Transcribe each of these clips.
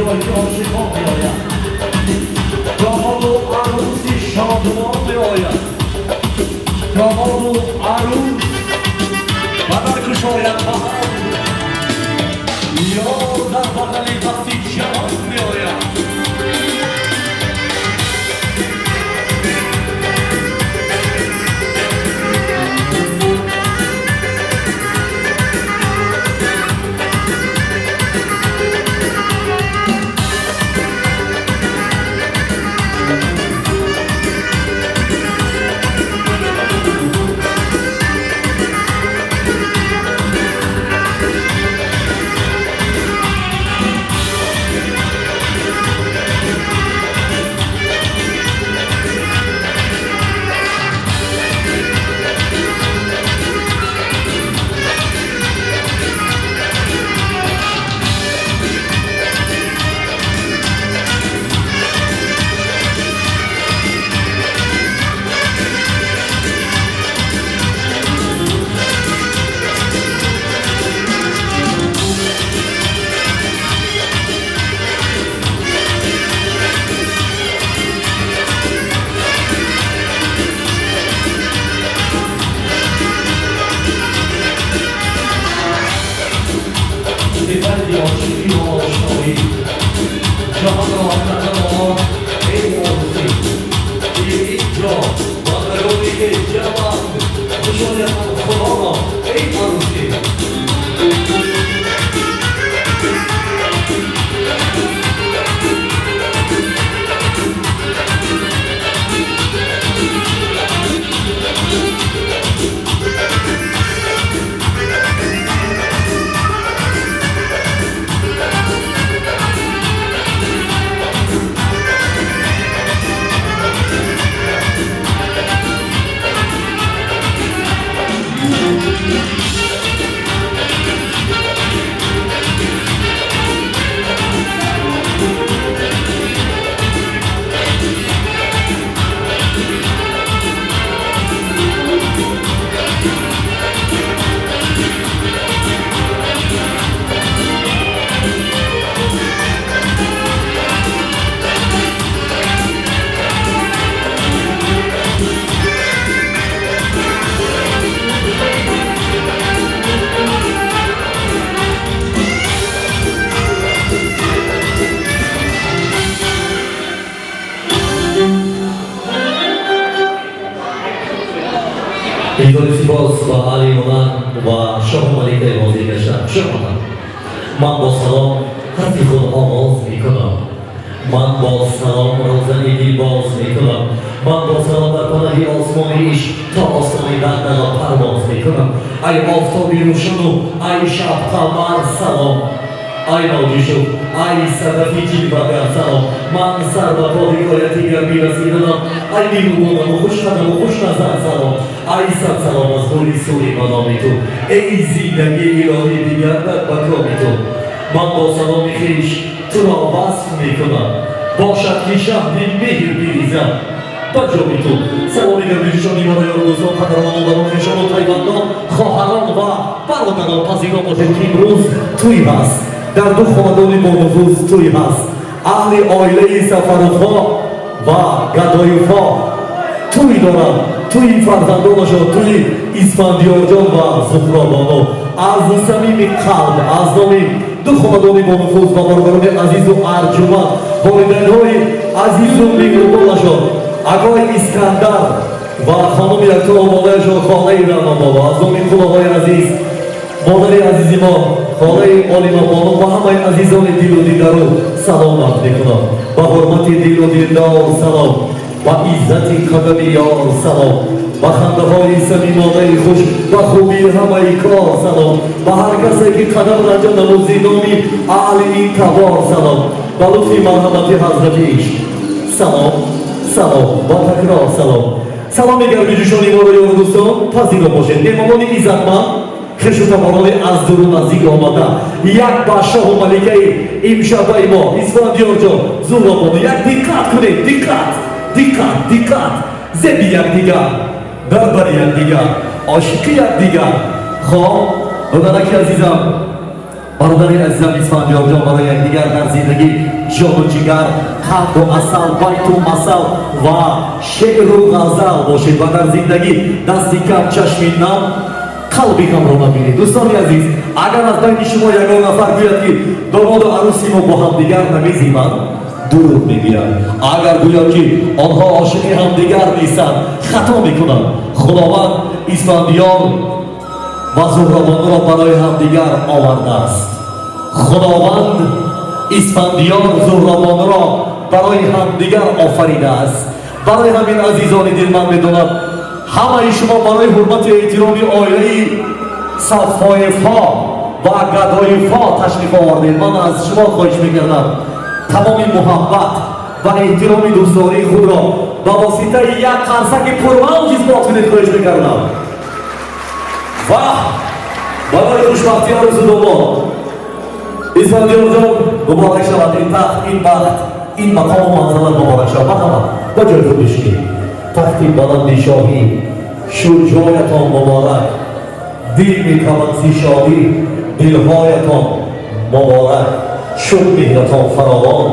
جای عاشقان میآید داماد و عروسی شادمان میآید داماد و عروس و در کشاید بهار یار در بغل وقتی جوان میآید ایدولی سپاس و علی مولان و شاه ملیک بازی گشتم. شاه من با سلام حرفی خود آغاز می کنم. من با سلام روزنی باز می کنم. من با سلام در پناهی آسمانیش تا آسمانی دندان پرواز می کنم. ای آفتابی روشن و ای شب قمر سلام. ای موجشو ای صدفی جلوگر سلام. من سر و پای گایتی گرمی رسیدم. ای نیروبانم و خوش قدم و خوش نظر سلام. ای صد سلام از خوری سوی منامی تو. ای زندگی الهی دیگر در مکامی تو. من با سلام خویش تو را وصف می کنم. باشد که شهر مهر بریزم بجامی تو. سلامی گردیشانی برای روزان پدران و برانشان و پیوندان خواهران و برادران پذیرا باشد که امروز توی هست. در دو خاندانی با نفوذ توی هست. اهل آیله سفرخا و گدایفا توی دارم. توی فرزندانشان توی اسفندیار جان و زهرابانو از صمیم قلب از نام دو خاندانی با نفوذ و برادران عزیز و ارجمند والدین‌های عزیز و مهربانشان آقای اسکندر و خانم یکتا و مادرشان خاله رعنابا از نام خداهای عزیز مادر عزیز ما خاله عالم بانو و همه عزیزان دل و دیده رو سلام عرض می‌کنم. با حرمت دل و دیدار سلام و عزت قدم یار سلام و خنده‌های صمیمانه خوش و خوبی همه کار سلام و هر کسی که قدم رنجا نمازی نامی اهل این تبار سلام و لطفی مرحمت حضرتیش سلام سلام و تکرار سلام. سلام گرمی جوشانی ما رو یار دوستان پذیرا باشید. امامان عزتمند خویش و تباران از دور و نزدیک آمده یک با شاه و ملکه امشب ما اسفندیار جان زهرابانو یک دقت کنید. دقت زد یک دیگر بربر یک دیگر عاشق یک دیگر خواه برادرک عزیزم برادر عزیزم اسفندیار جان برای یک دیگر در زندگی ҷону ҷигар, қанду асал, байту масал ва шеъру ғазал бошед ва дар зиндагӣ дасти кам, чашми нам, қалби камро набинед. дӯстони азиз, агар аз байни шумо ягон нафар гӯяд ки домоду арӯси мо бо ҳамдигар намезиманд, дуруд мегӯяд. агар гӯяд ки онҳо ошиқи ҳамдигар нестанд, хато мекунанд. худованд исфандиёр ва зӯҳробонро барои ҳамдигар овардааст. худованд исфандиёр зӯҳробонро барои ҳамдигар офаридааст. барои ҳамин азизони дил ман медонам, ҳамаи шумо барои ҳурмати эҳтироми оилаи сафоевҳо ва гадоевҳо ташриф овардед. ман аз шумо хоҳиш мекардам тамоми муҳаббат ва эҳтироми дӯстдории худро ба воситаи як қарсаки пурмавҷ исбот кунед. хоҳиш мекардам ва барои хушбахти арӯзу домод исфандиёрҷон муборак шавад. ин тахт, ин бахт, ин мақому манзилат муборак шавад. марҳамат, ба ҷои худ бишинед. тахти баланди шоҳӣ, шӯҷоятон муборак. дил мекаванси шодӣ, дилҳоятон муборак. шуд меҳратон фаровон,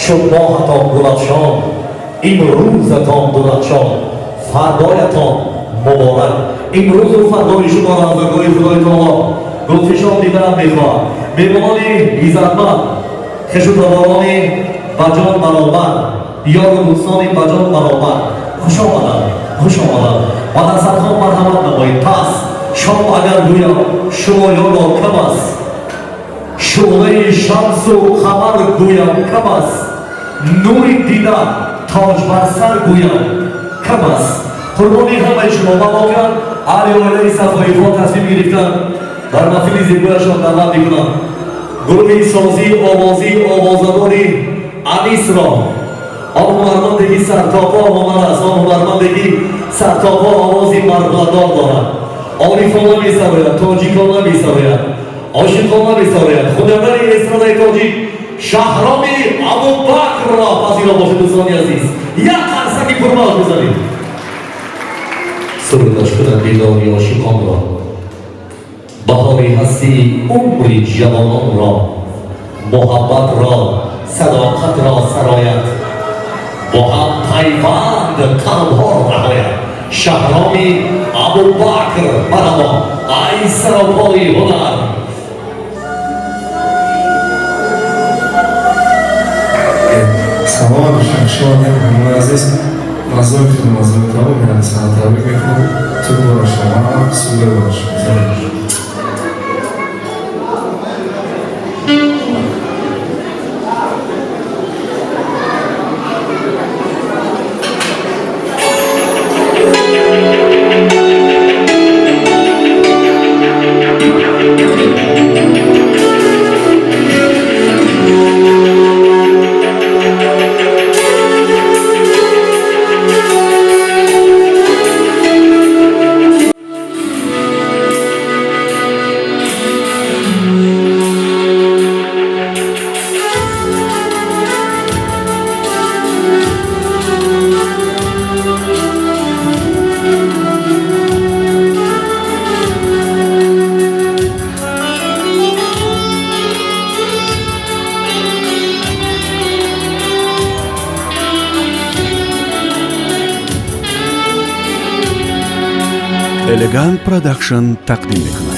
шуд моҳатон гулафшон. имрӯзатон дурахшон, фардоятон муборак. имрӯзу фардои шуморо аз даргоҳи худои таоло гулфишон дидан мехоҳам. меҳмонони иззатманд, хешутобарони ба ҷон баробар, ёру дӯстони ба ҷон баробар, хуш омаданд, хуш омаданд. ва дар садхон марҳамат намоед. пас шом агар гӯям шумо ёро кам аст, шӯълаи шамсу қамар гӯям кам аст, нури дидан тоҷ бар сар гӯям кам аст. қурбони ҳамаи шумо ва воқеан аҳли оилаи сафоевҳо тасмим гирифтанд дар маҳфили зебояшон даъват мекунанд. гурӯҳи созӣ овозӣ овозадори анисро, он ҳунарманде ки сартопо ҳунар аст, он ҳунарманде ки сартопо овози марғладор дорад. орифона месарояд, тоҷикона месарояд, ошиқона месарояд. хунандари эстрадаи тоҷик шаҳроми абубакрро пазиро бошед. дӯстони азиз, як қарсаки пурмавҷ бизанед. сурудаш кунад дилдори ошиқонро, баҳори ҳасти умри ҷавононро, муҳаббатро, садоқатро сарояд, бо ҳам пайванд қалбҳо раҳояд. шаҳроми абубакр марҳабо, ай саропои ҳунар. салом шумо меҳмонони азиз, мазои хидматҳои табrik мекунам. табрик мекунам. ту бош, ҳама суда бош. Elegant Production taqdim etiladi.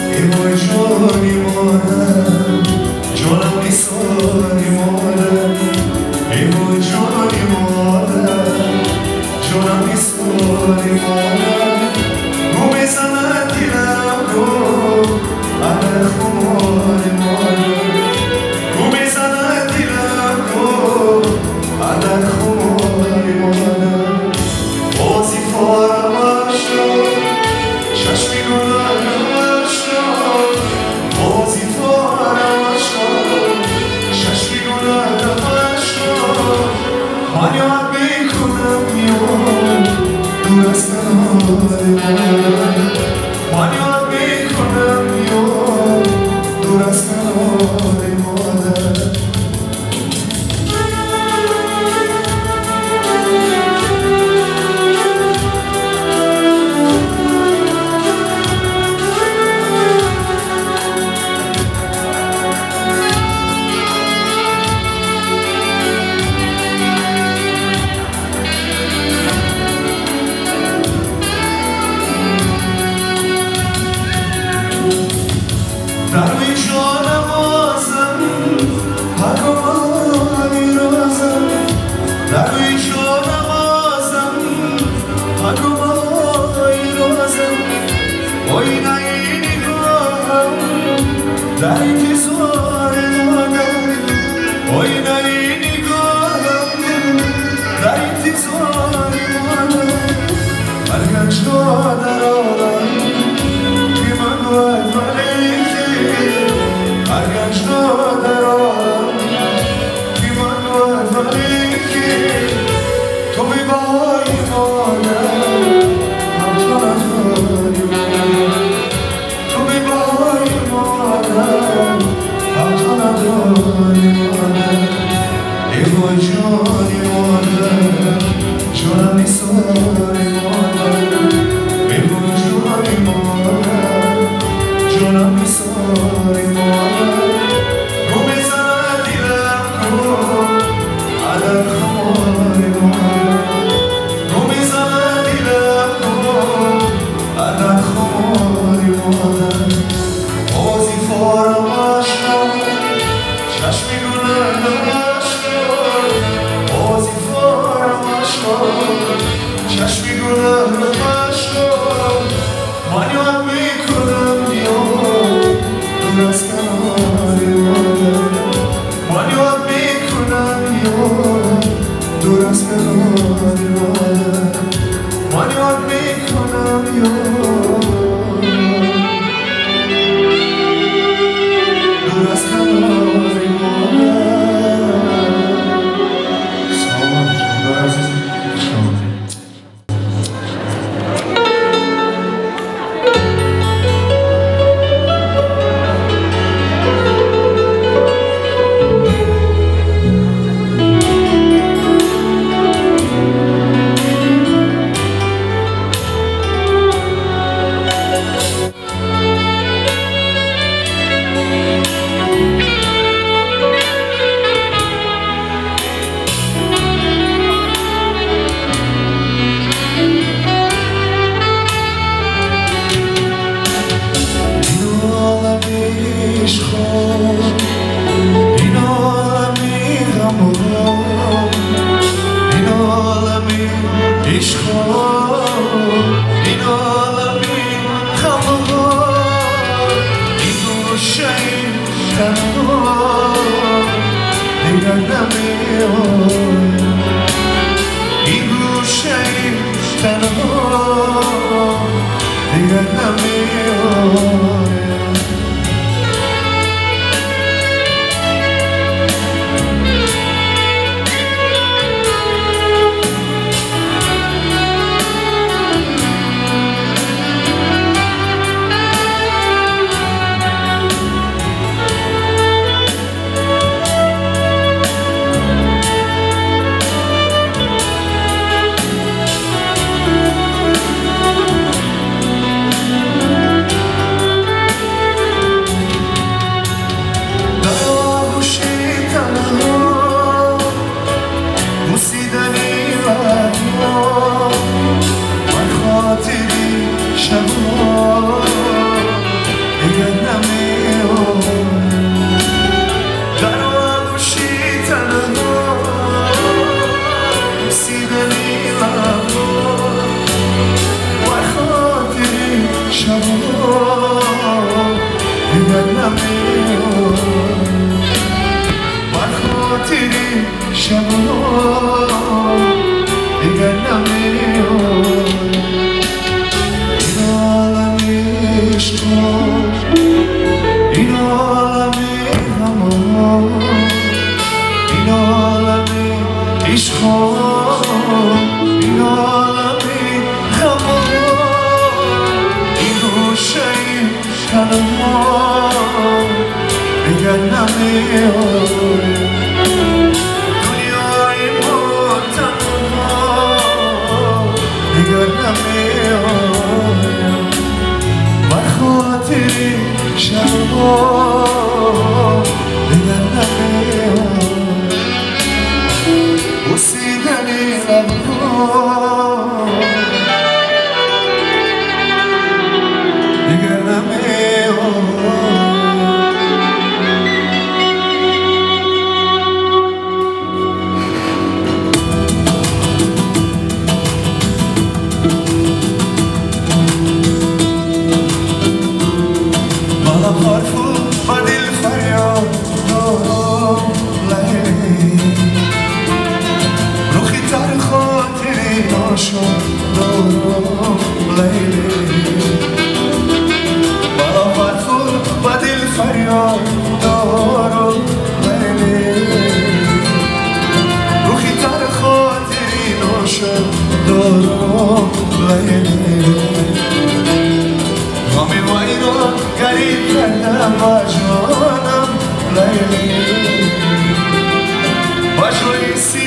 با جانی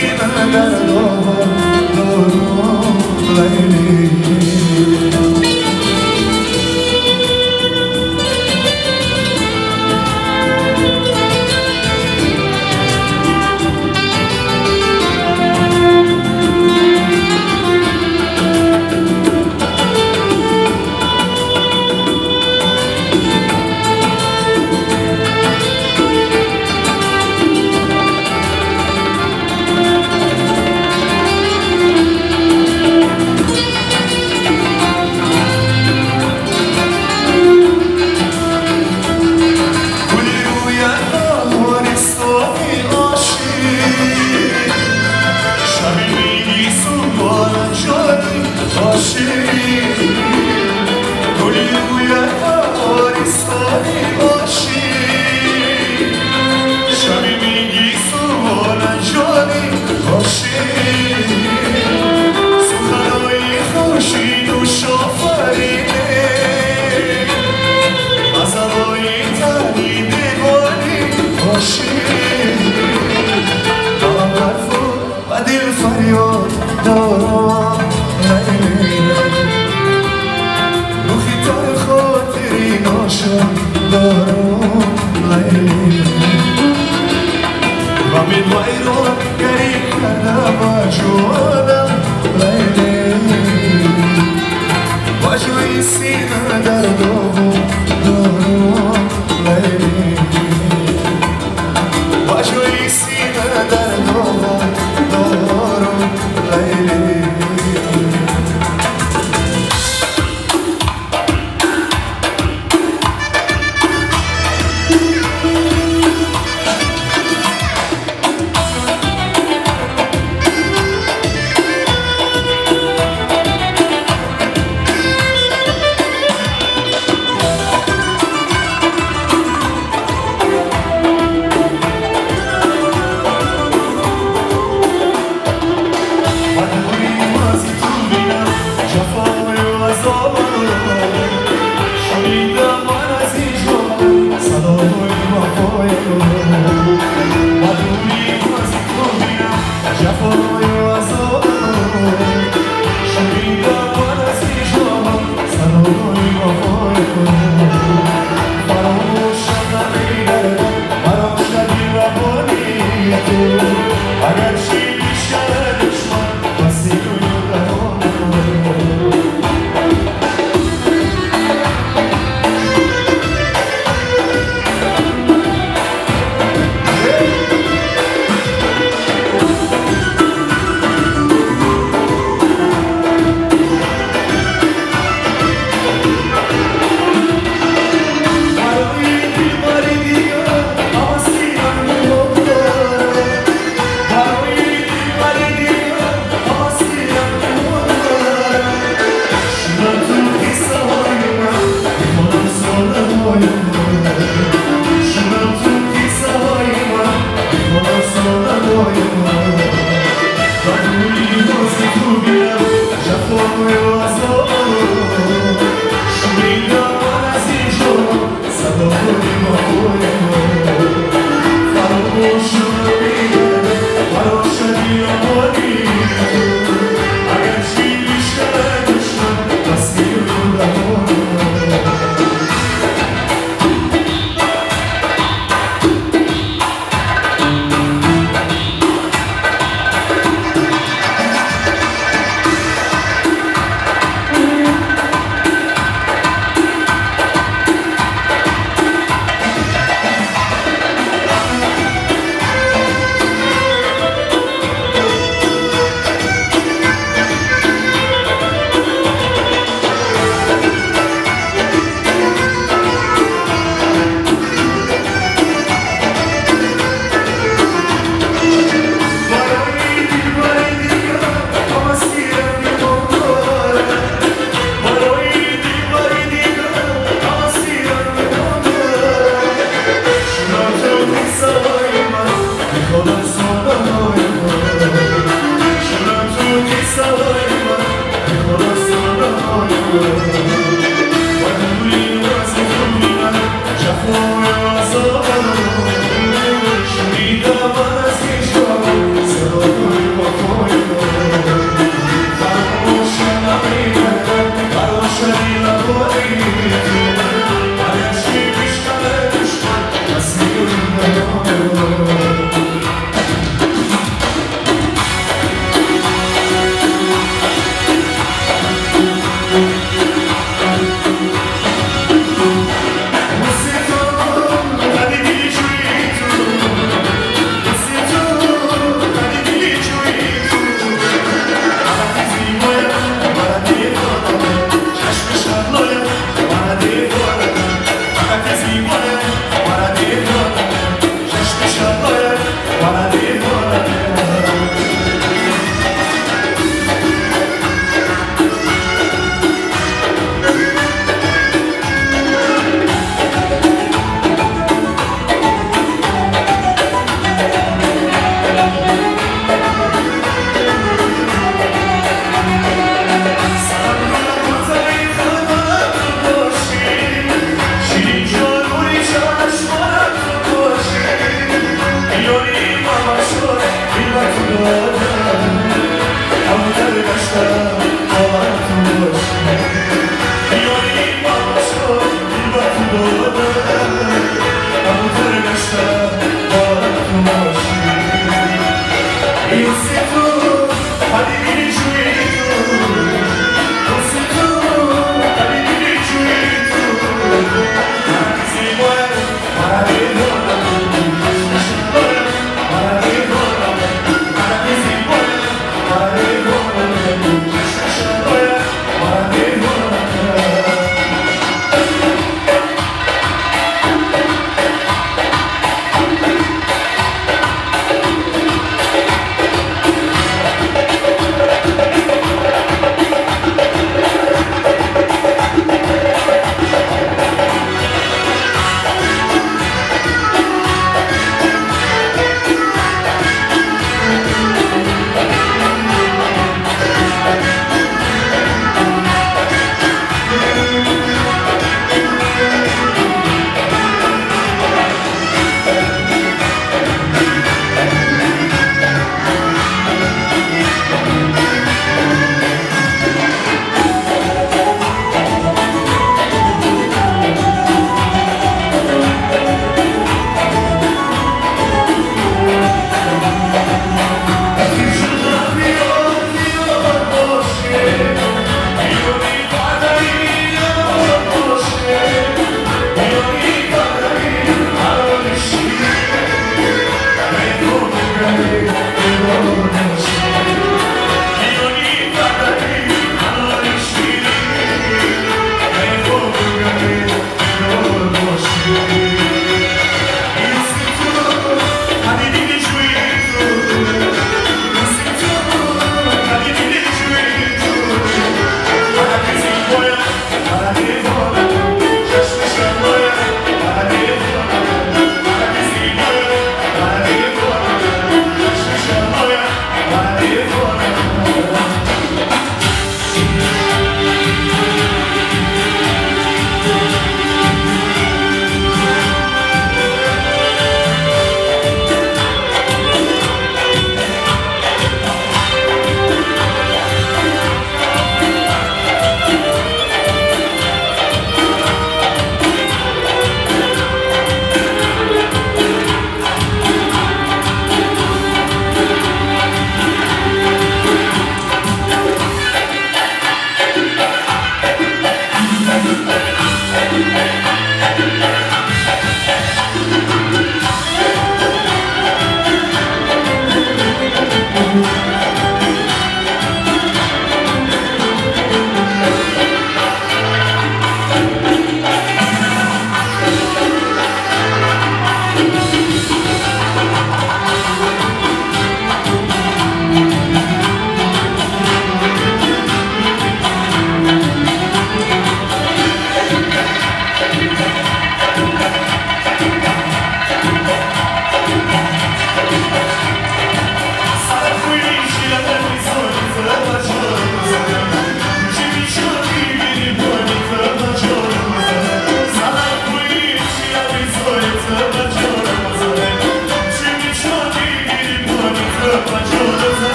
سینه در دارم لیلی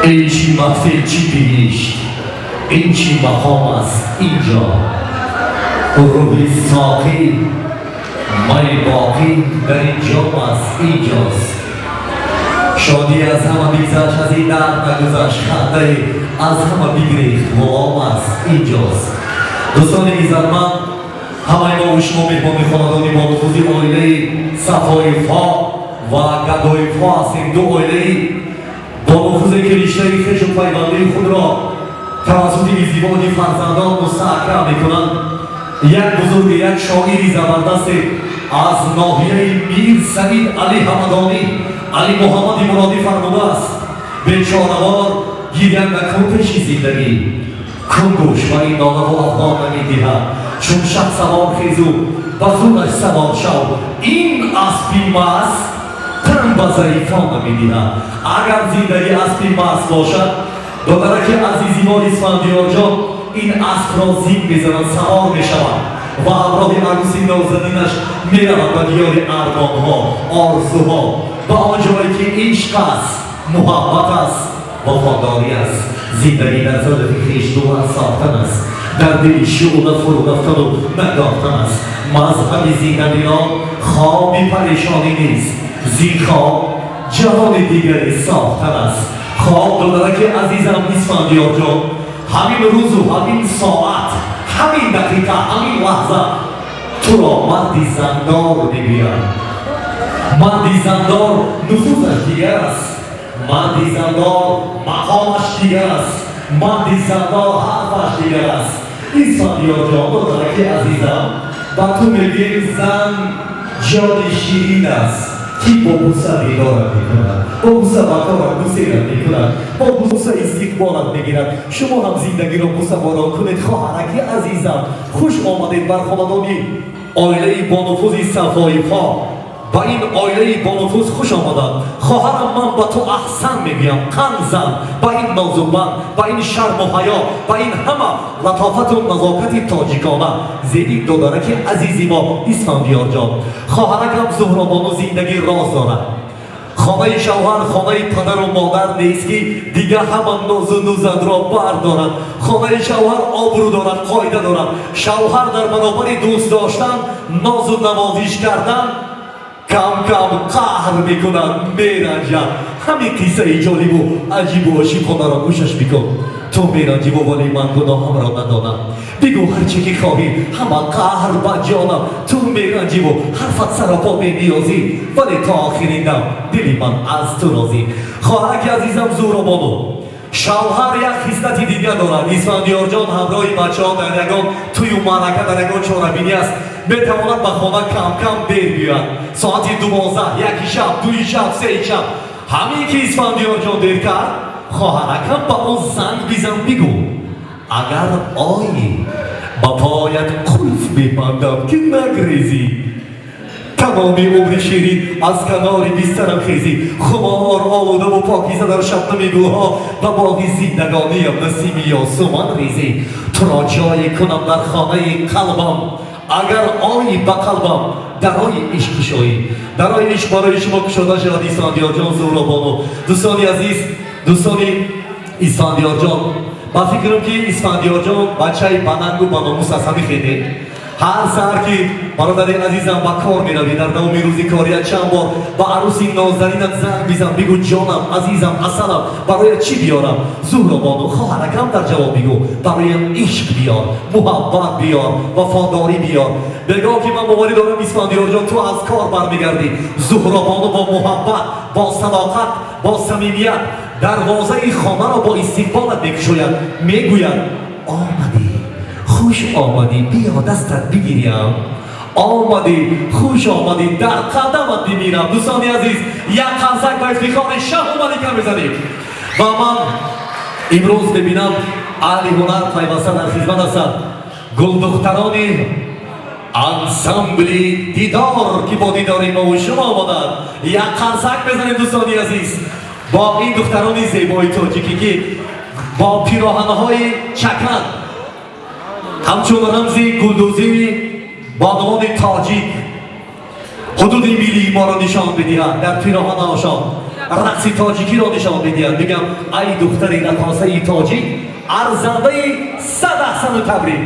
این چی محفل چی بینیشت، این چی مقام است اینجا. روحی ساقی مای باقی در اینجا است اینجاست. شادی از همه بیگذشت، از این درد نگذشت، خنده از همه بیگریخت، غلام است اینجاست. دوستان ایزدمند، همه ما و شما مهمان خاندانی با نفوذی عائله صفای فا و گدای فا هستیم. دو عائله با نفوذی که رشته خویش و پیوندی خود را توسط ازدواج فرزندان مستحکم میکنند. یک بزرگ، یک شاعری زبردست از ناحیه میر سعید علی حمدانی علی محمدی مرادی فرموده است: بیچاره‌وار گیرند نکن پیش زندگی، کن گوش و این ناله و افغان نمیدهد. چون شب سوار خیزو به خونش سوار شو، این اسبی مست تن به ضعیفان نمیدهد. اگر زندگی اسبی مست باشد، دادرک عزیزیوار اسفندیار جان این اسب را زین میزند، سوار میشود و همراه عروسی نازنینش میرود به دیار ارمانها، آرزوها، به آنجایی که عشق است، محبت است، وفاداری است. زندگی در زلف خویش دور ساختن است، در دل شعله فرو رفتن و نگافتن است. مذهب زندگیان خوابی پریشانی نیست، زین خواب جهان دیگری ساختن است. خواب دادرک عزیزم اسفندیار جان، همین روز و همین ساعت، همین دقیقه، همین لحظه تو را مردی زندار میگوید. مردی زندار نفوذش دیگر است، مرد زندار مقامش دیگر است، مرد زندار حرفش دیگر است. اسفندیار جان دادرک عزیزم، با تو میگی زن جان شیرین است که با بوسه بیدارت میکند، با بوسه وقارت بوسیرت میکند، با بوسه استقبالت میگیرد. شما هم زندگی را بوسه باران کنید. خواهرک عزیزم، خوش آمدید بر خاندانی عائله با نفوذ صفایی پا. با این عائله با نفوذ خوش آمدند. خواهرم، من با تو احسن میگویم، قنزم با این نازوبند، با این شرم و حیا، با این همه لطافت و نزاکت تاجیکانه. زیدی دادرک عزیزی ما اسفندیار جان، خواهرکم زهرابانو زندگی راز دارد. خانه شوهر خانه پدر و مادر نیست که دیگه همان ناز و نوزد را بردارد. خانه شوهر آبرو دارد، قاعده دارد. شوهر در برابر دوست داشتن، ناز و نوازش کردن کم کم قهر میکنند، میرنجند. همین قصه جالب و عجیب و عاشقانه را گوشش بکن. تو میرنجی و ولی من گناهم را ندانم. بگو هرچی که خواهی، همه قهر با جانم. تو میرنجی و حرفت سراپا می‌نیازی، ولی تا آخرین دم دلی من از تو راضی. خواهرک عزیزم زهرابانو، شوهر یک خصلت دیگر دارد. اسفندیار جان همراه بچه‌ها در یگان توی معرکه در یگان چهاربینی است. بتواند به خانه کم کم دیر بیاید. ساعت 12 یک شب، 2 شب، 3 شب. همین که اسفندیار جان دیر کرد، خواهرکم با اون زنگ بزن بگو اگر آیی با پایت قلف ببندم که نگریزی. تمامی عمر شیرین از کنار بسترم خیزی. خمار آلوده و پاکیزه در شبنم گلها و باقی زندگانیم نسیمی یاسمن ریزی. تو را جای کنم در خانه قلبم، اگر آیی به قلبم درای عشق کشایی. درای عشق برای شما کشاده شد. اسفندیار جان زهرابانو، دوستانی عزیز، دوستانی اسفندیار جان، با فکرم که اسفندیار جان بچه بننگ و بناموس از همه خیده. هر سهر که برادر عزیزم با کار میروی، در دوام روزی کاریت چند بار با عروسی نازنینت زنگ بزن بگو جانم، عزیزم، اصلم، برای چی بیارم؟ زهرابانو، خواهرکم در جواب بگو برایم عشق بیار، محبت بیار، وفاداری بیار. بگاه که من باوری دارم اسفندیار جان تو از کار برمیگردی. زهرابانو با محبت، با صداقت، با صمیمیت دروازه خانه را با استقبالت میگشاید، میگوید آمدی، خوش آمدی، بیا دستت بگیریم. آمدی، خوش آمدی، در قدمت بمیرم. دوستانی عزیز، یک قرصک به افتخار شه و ملکه بزنیم. و من امروز ببینم اهل هنر پیوسته در خدمت هستند. گلدختران انسامبلی دیدار که با دیدار ما و شما آمدند. یک قرصک بزنید دوستانی عزیز با این دختران زیبای تاجیکی که با پیراهن‌های چکن همچون رمزی گلدوزی بانوان تاجیک حدود ملی ما را نشان بدهند. در پیراهن‌هاشان رقص تاجیکی را نشان بدهند. بگم ای دختری رقاصه تاجیک، ارزنده 100 احسن تبریک.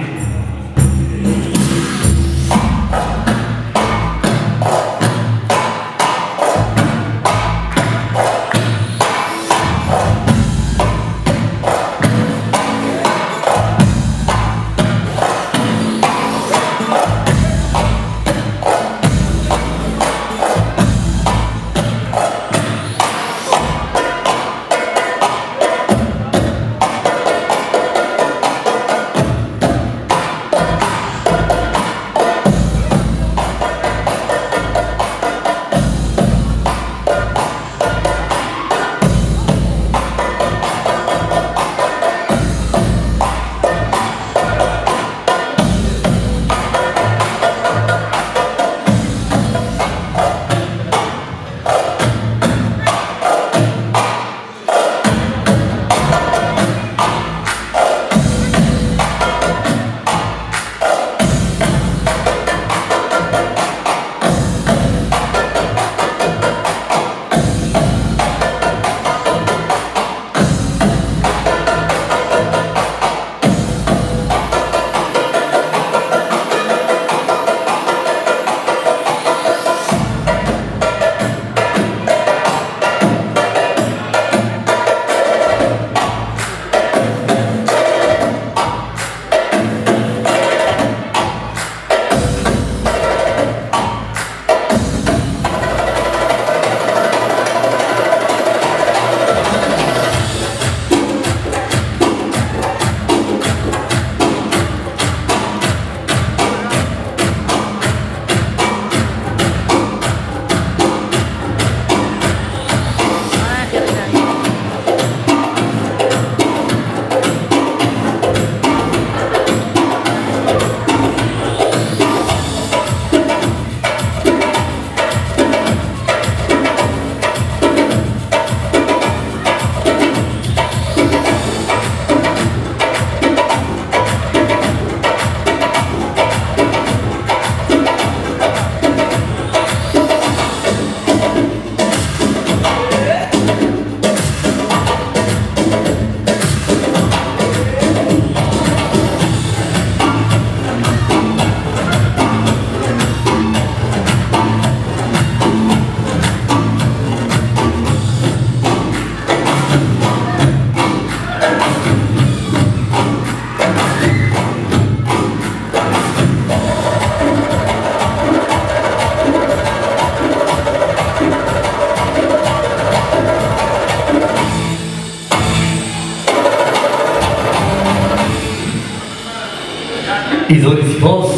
izori sipos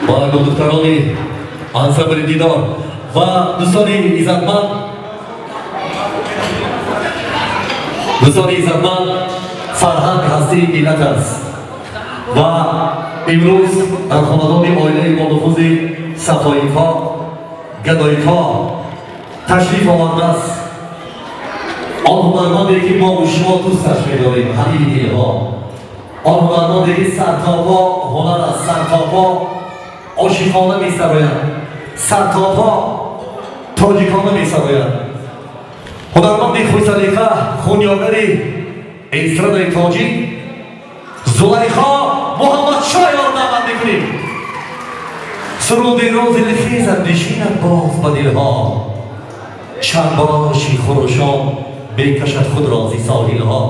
va duktoroni ansambli didor va do'stoni izzatmand Farhand ҳасти миллат аст ва имрӯз дар хонадони оилаи молнуфузи сафоиҳо гадоиҳо ташриф омадааст. Он ҳунарманде ки мо шумо дӯсташ медорем, ҳамини дилҳо. Он ҳунарманде ки сартопо ҳунар аст, сартопо ошиқона месарояд, сартопо тоҷикона месарояд. ҳунарманди хӯйсалиқа хунёгари эстрадаи тоҷик Зулайхо Муҳаммадшоҳро даъват мекунем. суруди рози лихезат нишинад боз ба дилҳо. чандбоши хурӯшон мекашад худро зи соҳилҳо.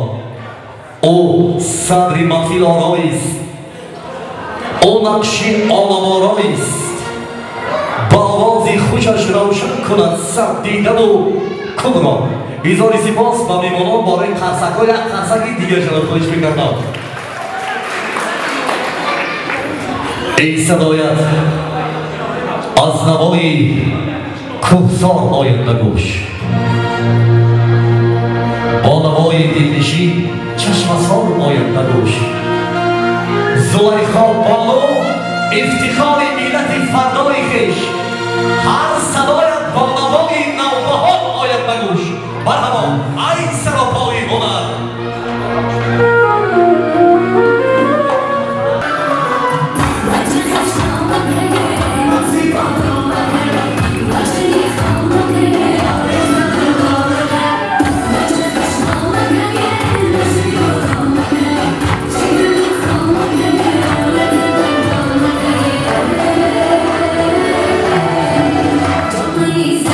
ӯ садри маъфилороист, ӯ нақши оламороист. ба овози хушаш равшан кунад сабдидану кунро. ҳизори сипос ба меҳмонон бораи қарсакҳо як қарсаки дигаршро хоҳиш мекардам. ин садоят аз навои кӯҳсор ояд ба гӯш. бо навои дилнишин чашмасор ояд ба гӯш. Зулайхо боло ифтихори миллати фардои хеш. ҳар садоят бо навои навбаҳор ояд ба гӯш. Марҳабо, ай саропои ҳунар. Please,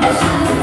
Başar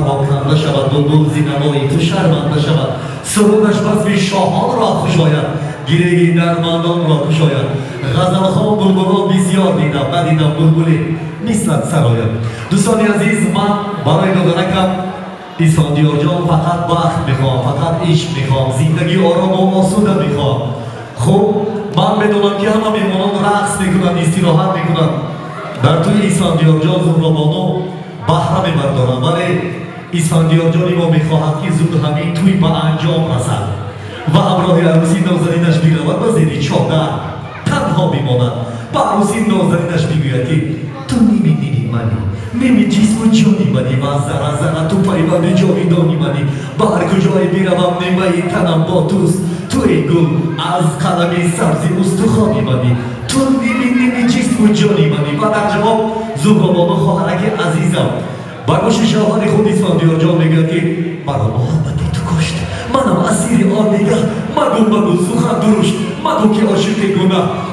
پراکنده شود بلبل زینه‌های تو شرمنده شود سرودش بزم شاهان را خوشاید گیرگی درمندان را کشاید غزل‌ها بلبلان بسیار دیدم ندیدم بلبلی نیستند سرایم دوستان عزیز من برای دادنکم اسفندیار جان فقط بخت میخوام فقط عشق میخوام زندگی آرام و آسوده میخوام خب من بدونم که همه میمونان رقص میکنن استراحت میکنن در توی اسفندیار جان زهرابانو بهره میبردارم ولی اسفندیار جانی ما میخواهد که زود همین توی به انجام رسد و همراه عروسی نازنینش میرود و زیر چادر تنها میماند به عروسی نازنینش میگوید که تو نیمی منی جسم و جانی منی و ذره ذره تو پیوند جاویدانی منی به هر کجای میروم نیمه تنم با توست توی گل از قلم سبزی استخوانی منی تو نیمی جسم و جانی منی و در جواب زهرابانو خواهرک عزیزم با گوش شوهر خود اسفندیار جان میگه که مرا محبتی تو کشت منم اسیر آن نگه مگو سخن درشت مگو که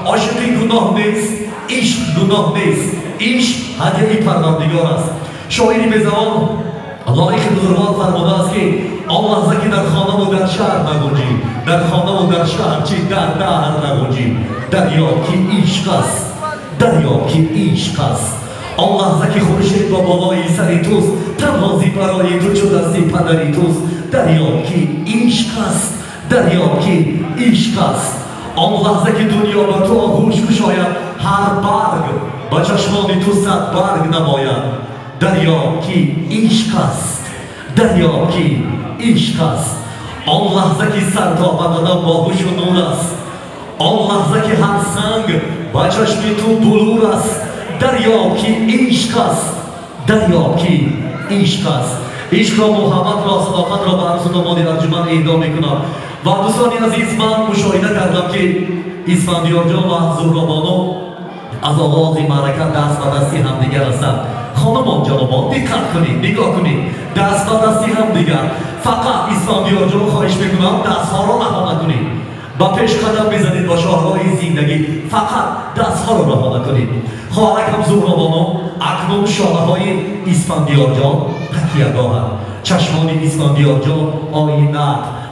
عاشق گناه نیست عشق گناه نیست عشق هدیه پروردگار است شاعری به زبان لایق بزرگوار فرموده است که آن لحظه که در خانه و در شهر نگنجیم در خانه و در شهر چه در نگنجیم دریاب که عشق است دریاب که عشق است آن لحظه که خورشید با بالای سری توست تنها برای تو چو دستی پدری توست دریاب که عشق است دریاب که عشق است آن لحظه که دنیا به تو آغوش گشاید هر برگ با چشمان تو صد برگ نماید دریاب که عشق است دریاب که عشق است آن لحظه که سر تا بدنم باهوش و نور است آن لحظه که هر سنگ با چشم تو بلور است دریاب که عشق است دریاب که عشق است عشق را محبت را صداقت را به عرض و داماد ارجمند اهدا میکنم و دوستان عزیز من مشاهده کردم که اسفندیار جان و زهرابانو از آغاز معرکه دست به دستی همدیگر هستند خانمان جوابان دقت کنید نگاه کنید دست به دستی همدیگر فقط اسفندیار جان خواهش میکنم دستها را رها نکنید با پیش قدم بزنید با شاهراه زندگی فقط دستها را رها نکنید خواهرکم زهرابانو اکنون شانه‌های اسفندیار جان تکیه دارد چشمان اسفندیار جان آینه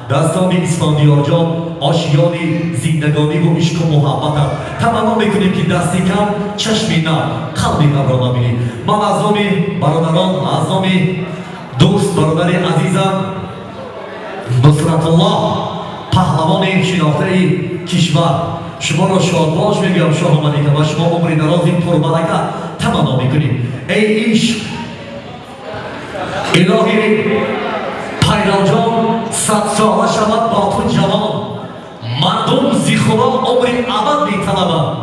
دستان اسفندیار جان آشیان زندگانی و عشق و محبت تمام میکنیم که دستی کم چشمی نه قلبی کم را نبینید من از نام برادران از نام دوست برادر عزیزم نصرت الله پهلوان شناخته کشور شما را شادباش میگم شاه ملکه و شما عمر درازی پربرکت تمنا میکنیم ای عشق الهی پیرو جان 100 ساله شود با تو جوان مردم زی خدا عمر ابد میطلبند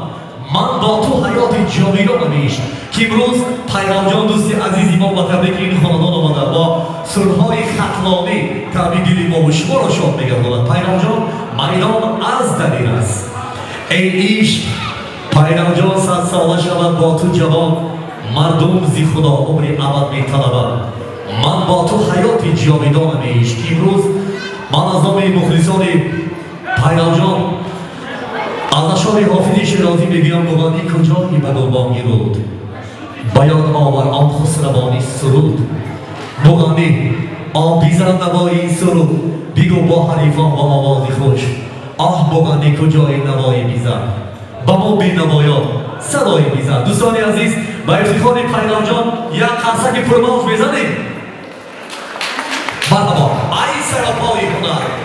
من با تو حیات جاویدان میش که امروز پیرو جان دوستی عزیزی ما به تبریک این خاندان آمده با سرهای خطلانی تبریک ما و شما را شاد میگرداند پیرو جان میدان از دلیل است ای عشق پیرو جان 100 ساله شود با تو جوان مردم زی خدا عمر ابد میطلبند من با تو حیات جاویدان میش که امروز من از نام مخلصان پیرو جان از اشعار حافظ شیرازی میگویم بگانی کجایی به گلبانگی رود بیاد آور آن خسروانی سرود بگانی آبیزن نوایی سرود بگو با حریفان با آوازی خوش آه بگانی کجایی نوایی بیزن با ما بی نوایان صدای بیزن دوستان عزیز با افتخار پیرو جان یک قرصک پرموج بزنیم مرحبا ای سراپای هنر